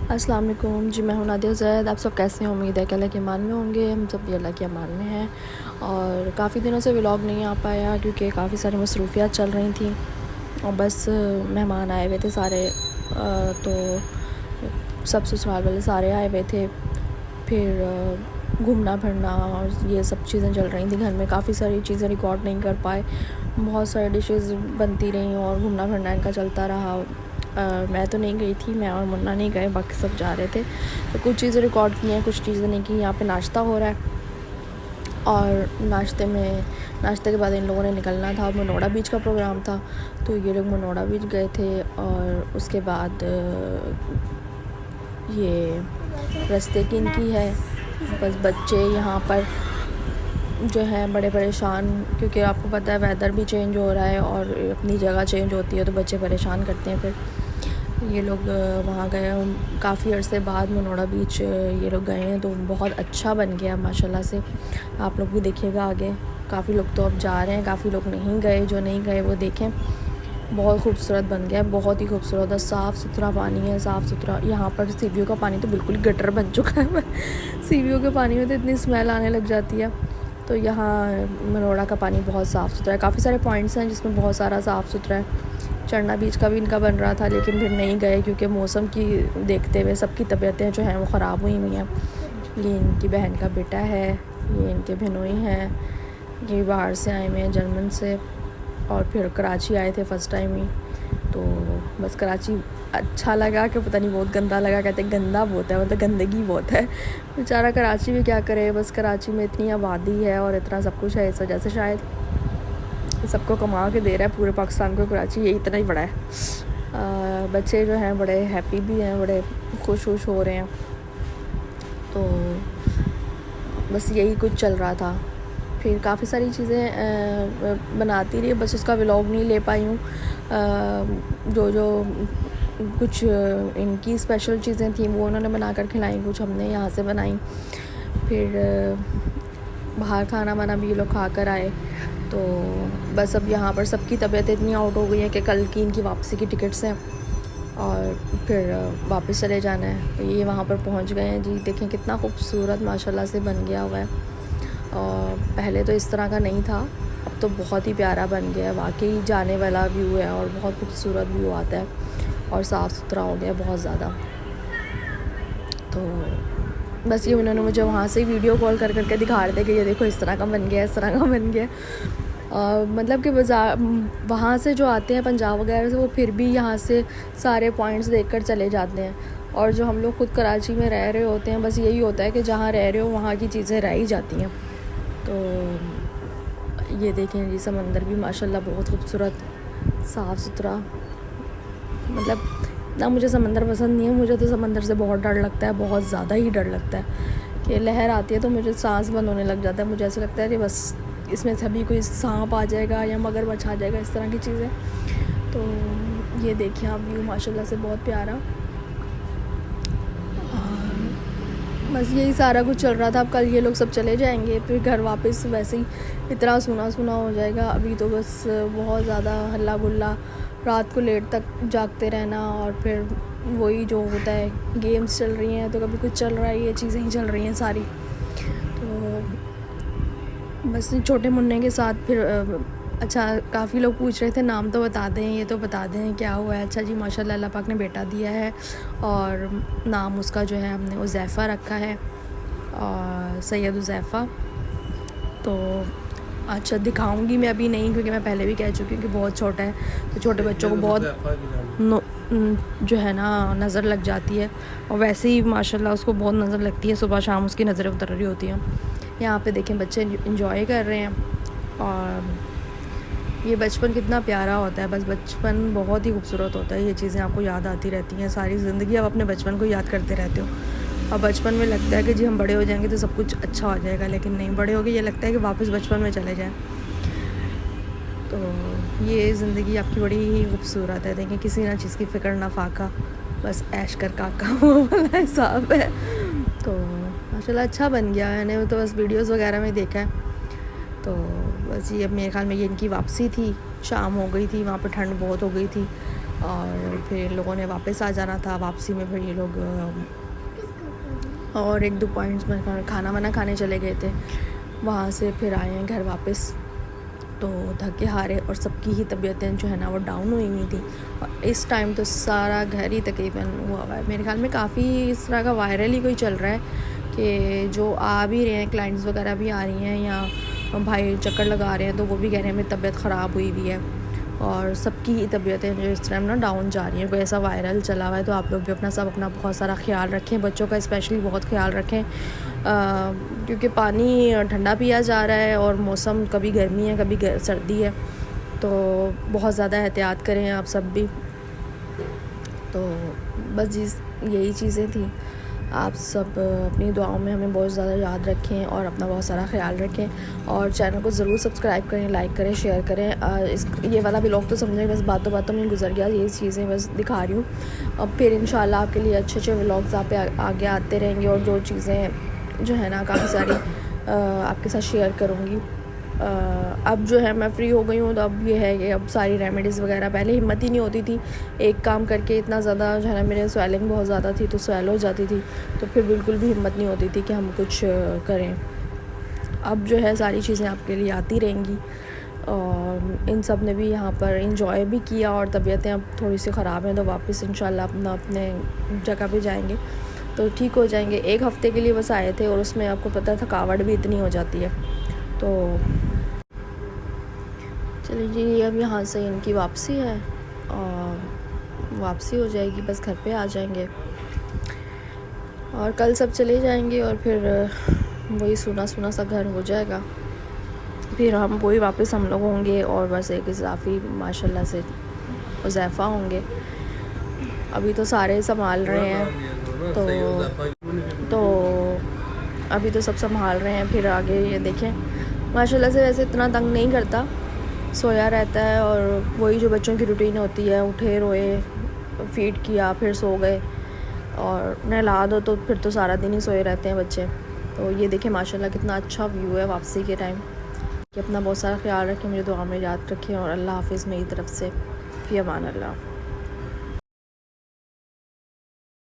अस्सलाम वालेकुम जी, मैं हूं नादिया ज़ैद। आप सब कैसे हैं? उम्मीद है कि अल्लाह के अमान में होंगे। हम सब भी अल्लाह के अमान में हैं। और काफ़ी दिनों से व्लॉग नहीं आ पाया क्योंकि काफ़ी सारी मसरूफियात चल रही थी और बस मेहमान आए हुए थे सारे, तो सब ससुराल वाले सारे आए हुए थे। फिर घूमना फिरना और ये सब चीज़ें चल रही थी घर में। काफ़ी सारी चीज़ें रिकॉर्ड नहीं कर पाए, बहुत सारी डिशेस बनती रहीं और घूमना फिरना इनका चलता रहा। मैं तो नहीं गई थी, मैं और मुन्ना नहीं गए, बाकी सब जा रहे थे। तो कुछ चीज़ें रिकॉर्ड की हैं, कुछ चीज़ें नहीं की। यहाँ पे नाश्ता हो रहा है और नाश्ते के बाद इन लोगों ने निकलना था। मनोड़ा बीच का प्रोग्राम था, तो ये लोग मनोड़ा बीच गए थे। और उसके बाद ये रास्ते की इनकी है। बस बच्चे यहाँ पर जो है बड़े परेशान, क्योंकि आपको पता है वेदर भी चेंज हो रहा है और अपनी जगह चेंज होती है तो बच्चे परेशान करते हैं। फिर ये लोग वहाँ गए, काफ़ी अरसे बाद मनोड़ा बीच ये लोग गए हैं, तो बहुत अच्छा बन गया माशाल्लाह से। आप लोग भी देखिएगा आगे। काफ़ी लोग तो अब जा रहे हैं, काफ़ी लोग नहीं गए। जो नहीं गए वो देखें, बहुत खूबसूरत बन गया है, बहुत ही खूबसूरत है। साफ़ सुथरा पानी है, साफ़ सुथरा। यहाँ पर सी व्यू का पानी तो बिल्कुल ही गटर बन चुका है। सी व्यू के पानी में तो इतनी स्मेल आने लग जाती है। तो यहाँ मनोड़ा का पानी बहुत साफ़ सुथरा है। काफ़ी सारे पॉइंट्स हैं जिसमें बहुत सारा साफ़ सुथरा है। चढ़ना बीच का भी इनका बन रहा था, लेकिन फिर नहीं गए क्योंकि मौसम की देखते हुए सबकी तबीयतें जो हैं वो ख़राब हुई हुई हैं। ये इनकी बहन का बेटा है, ये इनके बहनोई हैं, ये बाहर से आए हुए हैं जर्मन से, और फिर कराची आए थे फ़र्स्ट टाइम ही। तो बस कराची अच्छा लगा कि पता नहीं, बहुत गंदा लगा। कहते गंदा बहुत है, मतलब गंदगी बहुत है। बेचारा कराची भी क्या करे, बस कराची में इतनी आबादी है और इतना सब कुछ है, इस वजह से शायद सबको कमा के दे रहा है पूरे पाकिस्तान को कराची, ये इतना ही बड़ा है। बच्चे जो हैं बड़े हैप्पी भी हैं, बड़े खुश हो रहे हैं। तो बस यही कुछ चल रहा था। फिर काफ़ी सारी चीज़ें बनाती रही, बस उसका व्लॉग नहीं ले पाई हूँ। जो कुछ इनकी स्पेशल चीज़ें थी वो उन्होंने बना कर खिलाई, कुछ हमने यहाँ से बनाई। फिर बाहर खाना वाना भी ये लोग खा कर आए। तो बस अब यहाँ पर सबकी तबीयत इतनी आउट हो गई है कि कल की इनकी वापसी की टिकट्स हैं और फिर वापस चले जाना है। तो ये वहाँ पर पहुँच गए हैं जी। देखें कितना खूबसूरत माशाल्लाह से बन गया हुआ है। और पहले तो इस तरह का नहीं था, अब तो बहुत ही प्यारा बन गया है। वाकई जाने वाला व्यू है और बहुत खूबसूरत व्यू आता है और साफ़ सुथरा हो गया बहुत ज़्यादा। तो बस ये उन्होंने मुझे वहाँ से ही वीडियो कॉल कर करके दिखा रहे थे कि ये देखो इस तरह का बन गया, इस तरह का बन गया। मतलब कि बाज़ार वहाँ से जो आते हैं पंजाब वगैरह से, वो फिर भी यहाँ से सारे पॉइंट्स देखकर चले जाते हैं। और जो हम लोग खुद कराची में रह रहे होते हैं, बस यही होता है कि जहाँ रह रहे हो वहाँ की चीज़ें रह ही जाती हैं। तो ये देखें जी, समंदर भी माशाल्लाह बहुत खूबसूरत, साफ़ सुथरा। मतलब ना, मुझे समंदर पसंद नहीं है, मुझे तो समंदर से बहुत डर लगता है, बहुत ज़्यादा ही डर लगता है कि लहर आती है तो मुझे सांस बंद होने लग जाता है। मुझे ऐसा लगता है कि बस इसमें सभी कोई सांप आ जाएगा या मगरमच्छ आ जाएगा, इस तरह की चीज़ें। तो ये देखिए आप, व्यू माशाल्लाह से बहुत प्यारा। बस यही सारा कुछ चल रहा था। अब कल ये लोग सब चले जाएंगे, फिर घर वापस वैसे ही इतना सुना सुना हो जाएगा। अभी तो बस बहुत ज़्यादा हल्ला गुल्ला, रात को लेट तक जागते रहना, और फिर वही जो होता है, गेम्स चल रही हैं तो कभी कुछ चल रहा है, ये चीज़ें ही चल रही हैं सारी। तो बस छोटे मुन्ने के साथ फिर अच्छा, काफ़ी लोग पूछ रहे थे नाम तो बता दें, ये तो बता दें क्या हुआ है। अच्छा जी, माशाल्लाह अल्लाह पाक ने बेटा दिया है और नाम उसका जो है हमने उज़ैफ़ा रखा है, और सैयद उज़ैफ़ा। तो अच्छा दिखाऊंगी मैं, अभी नहीं, क्योंकि मैं पहले भी कह चुकी हूँ कि बहुत छोटा है, तो छोटे बच्चों को बहुत जो है ना नज़र लग जाती है। और वैसे ही माशाल्लाह उसको बहुत नज़र लगती है, सुबह शाम उसकी नज़रें उतर रही होती हैं। यहाँ पे देखें बच्चे इंजॉय कर रहे हैं। और ये बचपन कितना प्यारा होता है, बस बचपन बहुत ही खूबसूरत होता है। ये चीज़ें आपको याद आती रहती हैं सारी ज़िंदगी, आप अपने बचपन को याद करते रहते हो। और बचपन में लगता है कि जी हम बड़े हो जाएंगे तो सब कुछ अच्छा हो जाएगा, लेकिन नहीं, बड़े हो गए ये लगता है कि वापस बचपन में चले जाएं। तो ये ज़िंदगी आपकी बड़ी ही खूबसूरत है। देखें, किसी ना चीज़ की फ़िक्र ना फाका, बस ऐश कर काका, वो वाला हिसाब है। तो माशाल्लाह अच्छा बन गया है। मैंने तो बस वीडियोज़ वगैरह में देखा है। तो बस ये अब मेरे ख्याल में ये इनकी वापसी थी, शाम हो गई थी, वहाँ पर ठंड बहुत हो गई थी। और फिर लोगों ने वापस आ जाना था। वापसी में फिर ये लोग और 1-2 पॉइंट्स में खाना वाना खाने चले गए थे, वहाँ से फिर आए हैं घर वापस। तो थके हारे और सबकी ही तबीयतें जो है ना वो डाउन हुई थी। और इस टाइम तो सारा घर ही तकरीबन हुआ हुआ है। मेरे ख्याल में काफ़ी इस तरह का वायरल ही कोई चल रहा है कि जो आ भी रहे हैं, क्लाइंट्स वगैरह भी आ रही हैं या भाई चक्कर लगा रहे हैं, तो वो भी कह रहे हैं मेरी तबीयत ख़राब हुई हुई है। और सबकी ही तबीयतें जो इस टाइम ना डाउन जा रही हैं। कोई ऐसा वायरल चला हुआ है, तो आप लोग भी अपना बहुत सारा ख्याल रखें, बच्चों का स्पेशली बहुत ख्याल रखें, क्योंकि पानी ठंडा पिया जा रहा है और मौसम कभी गर्मी है कभी सर्दी है, तो बहुत ज़्यादा एहतियात करें आप सब भी। तो बस यही चीज़ें थी। आप सब अपनी दुआओं में हमें बहुत ज़्यादा याद रखें और अपना बहुत सारा ख्याल रखें, और चैनल को ज़रूर सब्सक्राइब करें, लाइक करें, शेयर करें। ये वाला व्लॉग तो समझें बस बातों में गुजर गया, ये चीज़ें बस दिखा रही हूँ। अब फिर इंशाल्लाह आपके लिए अच्छे व्लॉग्स आप आगे आते रहेंगे, और जो चीज़ें जो है ना काफ़ी सारी आपके साथ शेयर करूँगी। अब जो है मैं फ़्री हो गई हूँ, तो अब ये है कि अब सारी रेमेडीज़ वगैरह, पहले हिम्मत ही नहीं होती थी एक काम करके, इतना ज़्यादा जो है ना मेरे स्वेलिंग बहुत ज़्यादा थी, तो स्वेल हो जाती थी, तो फिर बिल्कुल भी हिम्मत नहीं होती थी कि हम कुछ करें। अब जो है सारी चीज़ें आपके लिए आती रहेंगी, और इन सब ने भी यहाँ पर इंजॉय भी किया, और तबीयतें अब थोड़ी सी ख़राब हैं, तो वापस इंशाल्लाह अपने जगह पे जाएंगे तो ठीक हो जाएंगे। 1 हफ़्ते के लिए बस आए थे, और उसमें आपको पता है थकावट भी इतनी हो जाती है। तो चलिए जी, अब यहाँ से इनकी वापसी है, और वापसी हो जाएगी, बस घर पे आ जाएंगे, और कल सब चले जाएंगे, और फिर वही सूना सा घर हो जाएगा। फिर हम वही वापस हम लोग होंगे, और बस एक इजाफ़ी माशाल्लाह से हुज़ैफ़ा होंगे। अभी तो सारे संभाल रहे हैं, तो अभी तो सब संभाल रहे हैं। फिर आगे ये देखें, माशाल्लाह से वैसे इतना तंग नहीं करता, सोया रहता है, और वही जो बच्चों की रूटीन होती है, उठे रोए, फीड किया, फिर सो गए, और नहला दो तो फिर तो सारा दिन ही सोए रहते हैं बच्चे। तो ये देखें माशाल्लाह कितना अच्छा व्यू है वापसी के टाइम। कि अपना बहुत सारा ख्याल रखें, मुझे दुआ में याद रखें, और अल्लाह हाफ़िज़ मेरी तरफ़ से। फ़ी अमान अल्लाह।